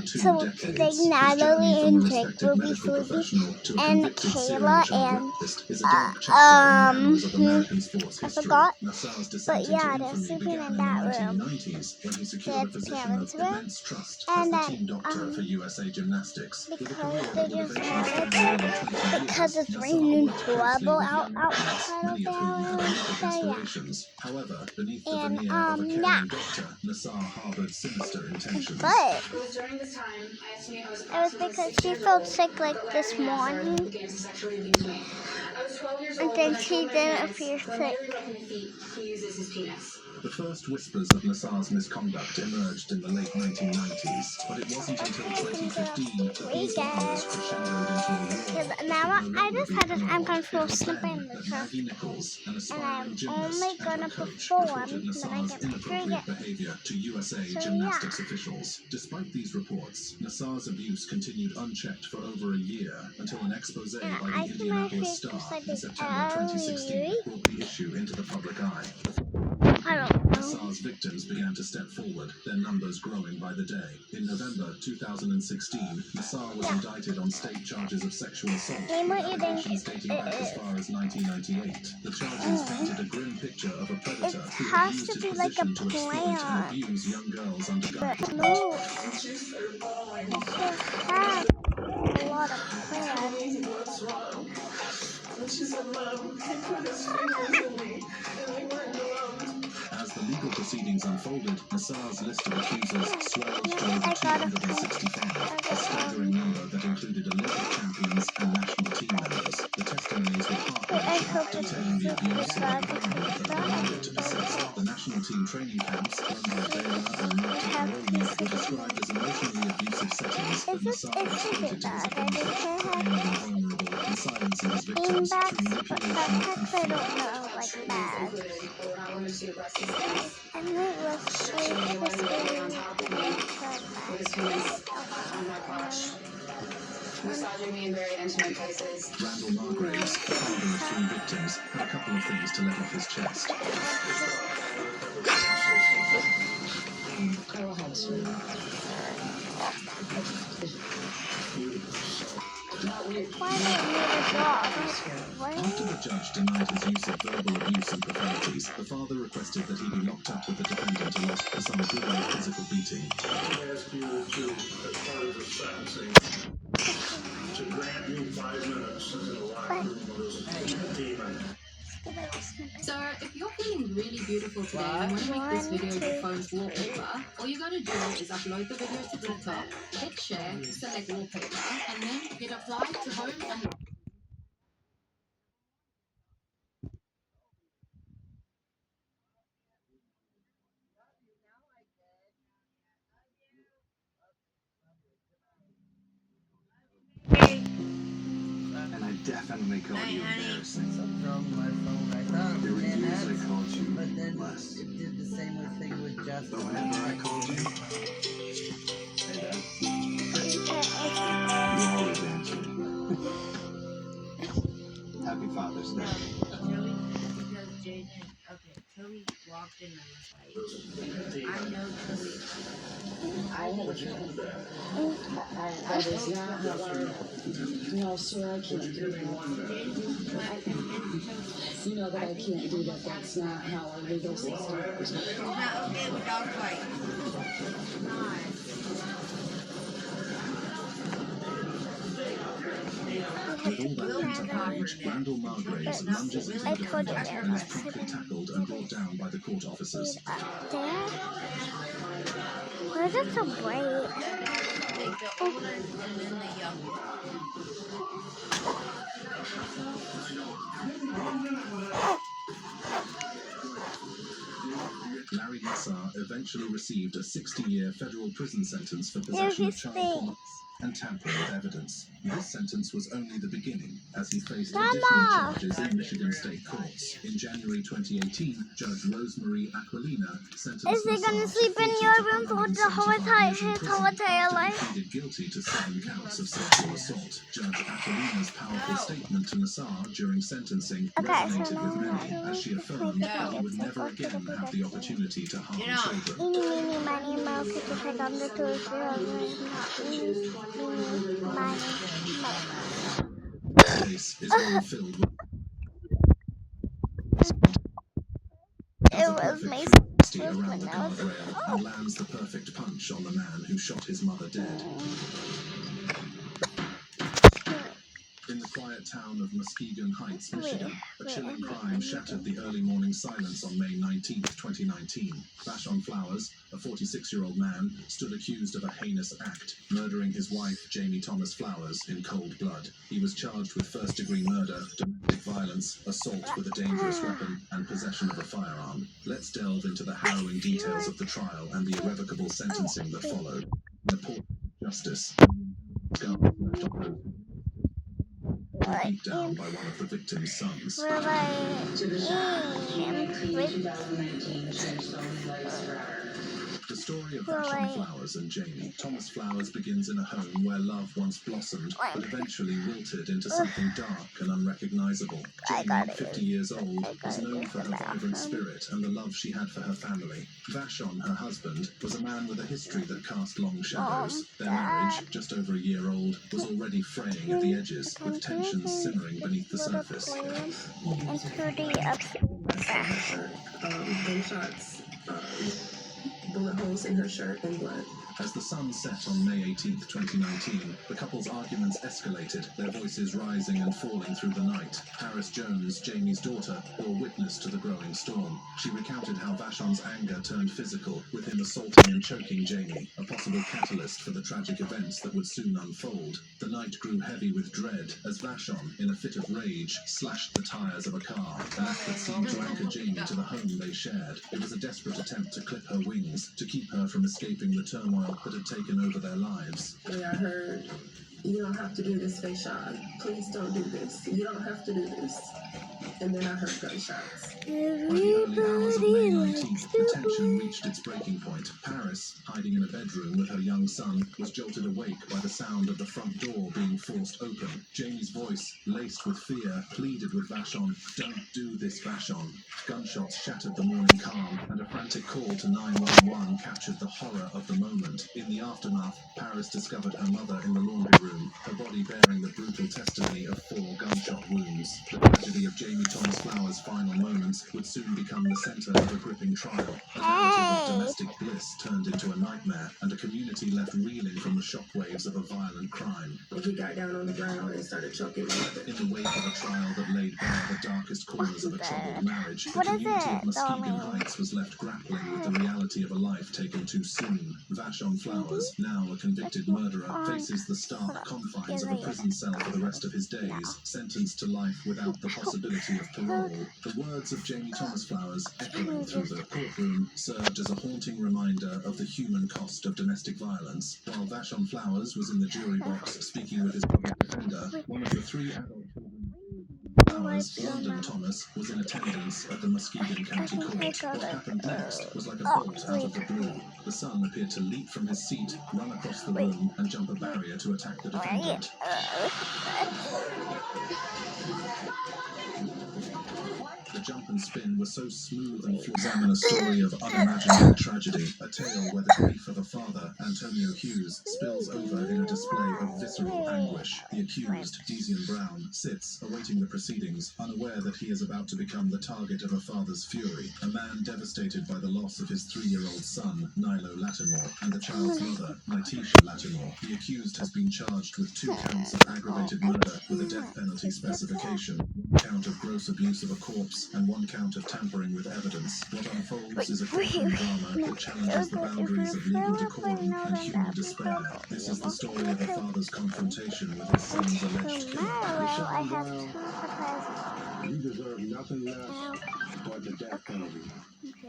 So today Natalie and Jake will be sleeping, and Kayla and I forgot, but yeah, they're sleeping in that room. Their parents' room, and then because they just wanted to, because it's raining horrible outside of their room. So yeah, and yeah. But it was because she felt sick like this morning, and then she didn't feel sick. The first whispers of Nassar's misconduct emerged in the late 1990s, but it wasn't until 2015 that these lies crescendoed into a war. Now I just had an uncontrolled snip in the truck, and I'm only gonna perform when I get through it. Behavior to USA gymnastics officials. Despite these reports, Nassar's abuse continued unchecked for over a year until an expose by the Indianapolis Star in September 2016 brought the issue into the public eye. Nassar's victims began to step forward, their numbers growing by the day. In November 2016, Nassar was indicted on state charges of sexual assault, allegations dating back as far as 1998. The charges painted a grim picture of a predator who had used his position to exploit and abuse young girls under guise. No, it's just a lot of plans. As the legal proceedings unfolded, Nassar's list of accusers swelled to over 265, a staggering number that included Olympic champions and national team members. The testimonies were heartbreaking, detailing the abuse and environment that allowed it to persist. The national team training camps, run by Baylor and Marta Karolyi, were described as emotionally abusive settings that Nassar exploited to his advantage, preying on the vulnerable and silencing his victims through manipulation and fear. And it was Massaging me in very intimate places. Randall Margraves, the father of 3 victims, had a couple of things to let off his chest. Go ahead, sweetie. After the judge denied his use of verbal abuse and profanities, the father requested that he be locked up with the defendant and for some good old physical beating. I ask you to, as part of the sentencing, to grant you 5 minutes in the locker room of this demon. So, if you're feeling really beautiful today and want to make this video your phone's wallpaper, all you gotta do is upload the video to TikTok, hit share, select wallpaper, and then hit apply to home and... And I definitely called you embarrassing. Something wrong with my phone. I thought There were it years had, I called you but then less. it did the same thing with Justin. But whenever I called you, hey Dad, you always answered. Happy Father's Day. Because Jaden, Toby walked in and was like, I know Toby. I was not helping. No, sir, I can't do that. You know that I can't do that. That's not how our legal system works. It's not okay with dog fight. It's not. With all that pent up rage, Randall Margraves lunges into the defendant and is promptly tackled and brought down by the court officers. Dad? Why is it so bright? Like the older and then the younger. Larry Nassar eventually received a 60-year federal prison sentence for possession of child pornography and tampering with evidence. This sentence was only the beginning, as he faced additional charges in Michigan state courts. In January 2018, Judge Rosemary Aquilina sentenced Is he gonna sleep in your room for the whole entire life? He pleaded guilty to 7 counts of sexual assault. Judge Aquilina's powerful statement to Nassar during sentencing resonated with many, as she affirmed that he would never again have the opportunity to harm children. Eeny, meeny, miny, mouse, 55 on the 2 0. my Case is one filled with it was my honesty around the guardrail and lands the perfect punch on the man who shot his mother dead. In the quiet town of Muskegon Heights, Michigan, a chilling crime shattered the early morning silence on May 19, 2019. Vashon Flowers, a 46-year-old man, stood accused of a heinous act, murdering his wife, Jamie Thomas Flowers, in cold blood. He was charged with first-degree murder, domestic violence, assault with a dangerous weapon, and possession of a firearm. Let's delve into the harrowing details of the trial and the irrevocable sentencing that followed. The Port Justice. Beat down by one of the victim's sons. To the shot, May 19, 2019, Tombstone lights forever. The story of Vashon Flowers and Jamie Thomas Flowers begins in a home where love once blossomed, but eventually wilted into something dark and unrecognizable. Jamie, 50 years old, was known for her vibrant spirit and the love she had for her family. Vashon, her husband, was a man with a history that cast long shadows. Their marriage, just over a year old, was already fraying at the edges, with tensions simmering beneath the surface. Gunshots, bullet holes in her shirt and blood. As the sun set on May 18, 2019, the couple's arguments escalated, their voices rising and falling through the night. Paris Jones, Jamie's daughter, bore witness to the growing storm. She recounted how Vashon's anger turned physical, with him assaulting and choking Jamie, a possible catalyst for the tragic events that would soon unfold. The night grew heavy with dread as Vashon, in a fit of rage, slashed the tires of a car, an act that seemed to anchor Jamie to the home they shared. It was a desperate attempt to clip her wings, to keep her from escaping the turmoil that had taken over their lives. I heard, you don't have to do this, Vashon. Please don't do this. You don't have to do this. And then I heard gunshots. By the early hours of May 19th, the tension reached its breaking point. Paris, hiding in a bedroom with her young son, was jolted awake by the sound of the front door being forced open. Jamie's voice, laced with fear, pleaded with Vashon, "Don't do this, Vashon." Gunshots shattered the morning calm, and a frantic call to 911 captured the horror of the moment. In the aftermath, Paris discovered her mother in the laundry room, her body bearing the brutal testimony of 4 gunshot wounds. The tragedy of Jamie Thomas Flowers' final moments would soon become the center of a gripping trial. A narrative of domestic bliss turned into a nightmare, and a community left reeling from the shockwaves of a violent crime. He got down on the ground and started choking me. In the wake of a trial that laid bare the darkest corners of a troubled marriage, the community of Muskegon Heights was left grappling with the reality of a life taken too soon. Vashon Flowers, now a convicted murderer, faces the stark confines of a prison cell for the rest of his days, sentenced to life without the possibility of parole. The words of Jamie Thomas Flowers, echoing through the courtroom, served as a haunting reminder of the human cost of domestic violence. While Vashon Flowers was in the jury box speaking with his public defender, one of the 3 adult children, Flowers, London Thomas, was in attendance at the Muskegon County Court. What happened next was like a bolt out of the blue. The son appeared to leap from his seat, run across the room, and jump a barrier to attack the defendant. The jump and spin were so smooth and fluid. Examine a story of unimaginable tragedy, a tale where the grief of a father, Antonio Hughes, spills over in a display of visceral anguish. The accused, Dezian Brown, sits, awaiting the proceedings, unaware that he is about to become the target of a father's fury, a man devastated by the loss of his 3-year-old son, Nilo Lattimore, and the child's mother, Nitisha Lattimore. The accused has been charged with 2 counts of aggravated murder with a death penalty specification, 1 count of gross abuse of a corpse, and 1 count of tampering with evidence. What unfolds is a courtroom drama that challenges the boundaries of legal decorum and human despair. This is the story of a father's confrontation with his son's alleged killer. I have 2 surprises. You deserve nothing less but the death penalty.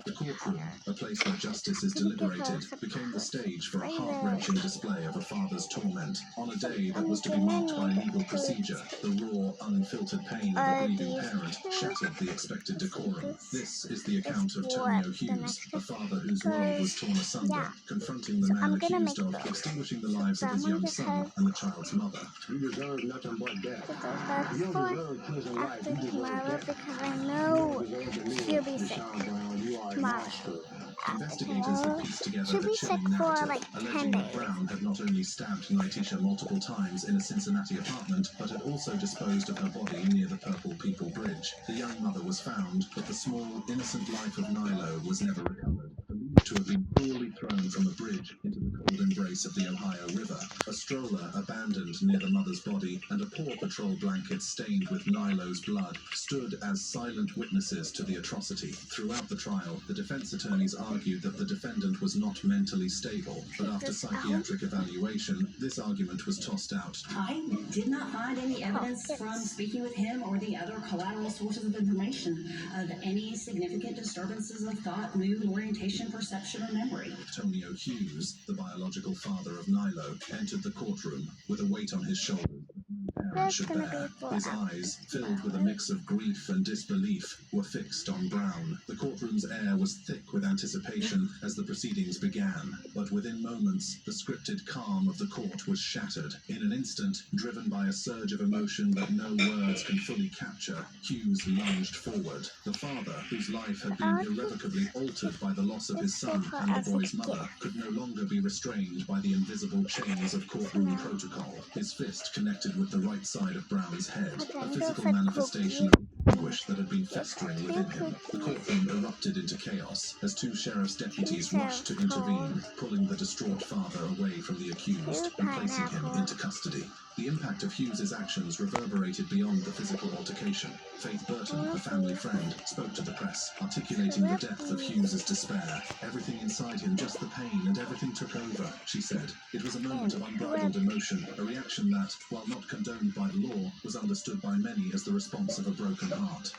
The courtroom, a place where justice is deliberated, became the stage for a heart-wrenching display of a father's torment. On a day that was to be marked by legal procedure, the raw, unfiltered pain of a grieving parent shattered the expected decorum. This is the account of Tonio Hughes, a father whose world was torn asunder, confronting the man accused of extinguishing the lives of his young son and the child's mother. You deserve nothing but death. That's You don't for deserve prison life. after You deserve tomorrow death. because I know she'll be sick tomorrow. Investigators have pieced together She'll a be sick chilling for narrative, like 10 alleging that days. Brown had not only stabbed Nitisha multiple times in a Cincinnati apartment, but had also disposed of her body near the Purple People Bridge. The young mother was found, but the small, innocent life of Nilo was never recovered, believed to have been cruelly thrown from a bridge into the cold embrace of the Ohio River. A stroller abandoned near the mother's body and a paw patrol blanket stained with Nilo's blood stood as silent witnesses to the atrocity. Throughout the trial, the defense attorneys argued that the defendant was not mentally stable, but after psychiatric evaluation, this argument was tossed out. I did not find any evidence from speaking with him or the other collateral sources of information of any significant disturbances of thought, mood, orientation, perception, or memory. Antonio Hughes, the biological father of Nilo, entered the courtroom with a weight on his shoulders that no parent should bear. His eyes, filled with a mix of grief and disbelief, were fixed on Brown. The courtroom's air was thick with anticipation as the proceedings began, but within moments, the scripted calm of the court was shattered. In an instant, driven by a surge of emotion that no words can fully capture, Hughes lunged forward. The father, whose life had been irrevocably altered by the loss of his son and the boy's mother, could no longer be restrained by the invisible chains of courtroom protocol. His fist connected with the right side of Brown's head, a physical manifestation of anguish that had been festering within him. The courtroom erupted into chaos as two sheriff's deputies rushed to intervene, pulling the distraught father away from the accused and placing him into custody. The impact of Hughes's actions reverberated beyond the physical altercation. Faith Burton, a family friend, spoke to the press, articulating the depth of Hughes's despair. Everything inside him, just the pain, and everything took over, she said. It was a moment of unbridled emotion, a reaction that, while not condoned by the law, was understood by many as the response of a broken heart.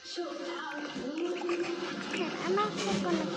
I'm actually going to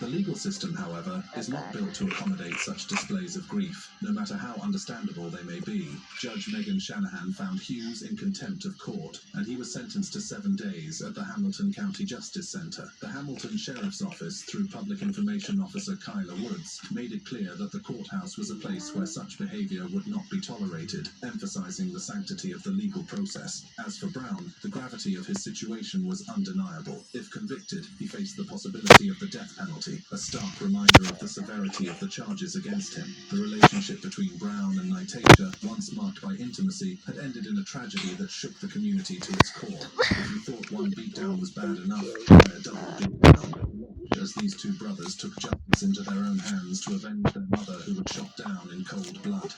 The legal system, however, is not built to accommodate such displays of grief, no matter how understandable they may be. Judge Megan Shanahan found Hughes in contempt of court, and he was sentenced to 7 days at the Hamilton County Justice Center. The Hamilton Sheriff's Office, through Public Information Officer Kyla Woods, made it clear that the courthouse was a place where such behavior would not be tolerated, emphasizing the sanctity of the legal process. As for Brown, the gravity of his situation was undeniable. If convicted, he faced the possibility of the death penalty, a stark reminder of the severity of the charges against him. The relationship between Brown and Nitisha, once marked by intimacy, had ended in a tragedy that shook the community to its core. If you thought one beatdown was bad enough, try a double beatdown. As these two brothers took justice into their own hands to avenge their mother who was shot down in cold blood.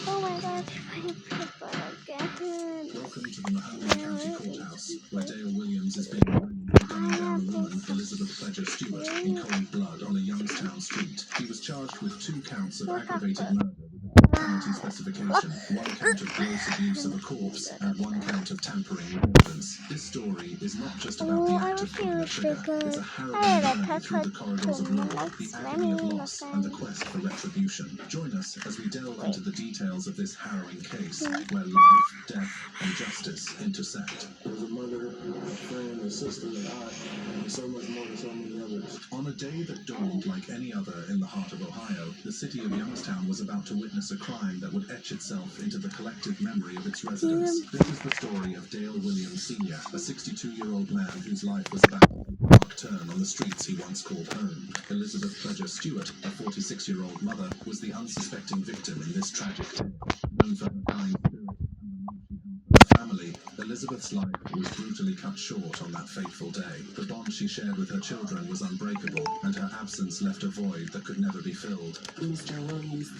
Oh my gosh, my people again. Welcome to the Mahoney County Courthouse, where Dale Williams is being arraigned for gunning down the woman Elizabeth Pledger Stewart in cold blood on a Youngstown street. He was charged with 2 counts of aggravated murder with penalty specification, 1 count of gross abuse of a corpse, and 1 count of tampering with evidence. This story is not just about the act of pulling a trigger, it's a harrowing journey through the corridors of law, the agony of loss, and the quest for retribution. Join us as we delve into the details of this harrowing case, where life, death, and justice intersect. There's a mother, a friend, a sister, and so much more than so many others. On a day that dawned like any other in the heart of Ohio, the city of Youngstown was about to witness a crime that would etch itself into the collective memory of its residents. This is the story of Dale Williams Sr., a 62-year-old man whose life was about to take a dark turn on the streets he once called home. Elizabeth Pledger Stewart, a 46-year-old mother, was the unsuspecting victim in this tragic tale. Known for her kind spirit and the love she held for her family, Elizabeth's life was brutally cut short on that fateful day. The bond she shared with her children was unbreakable, and her absence left a void that could never be filled. Mr. Williams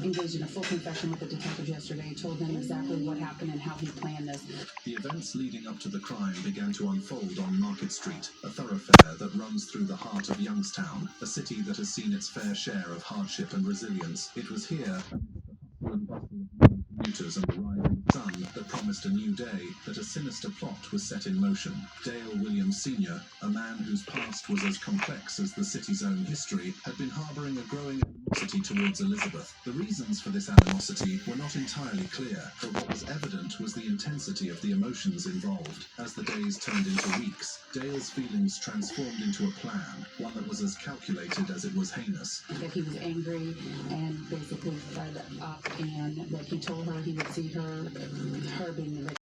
engaged in a full confession with the detective yesterday, told them exactly what happened and how he planned this. The events leading up to the crime began to unfold on Market Street, a thoroughfare that runs through the heart of Youngstown, a city that has seen its fair share of hardship and resilience. It was here, amidst the hustle and bustle of commuters and the rising sun that promised a new day, that a sinister plot was set in motion. Dale Williams Sr., a man whose past was as complex as the city's own history, had been harboring a growing animosity towards Elizabeth. The reasons for this animosity were not entirely clear, but what was evident was the intensity of the emotions involved. As the days turned into weeks, Dale's feelings transformed into a plan, one that was as calculated as it was heinous. That he was angry and basically fed up, and that he told her he would see her being the victim.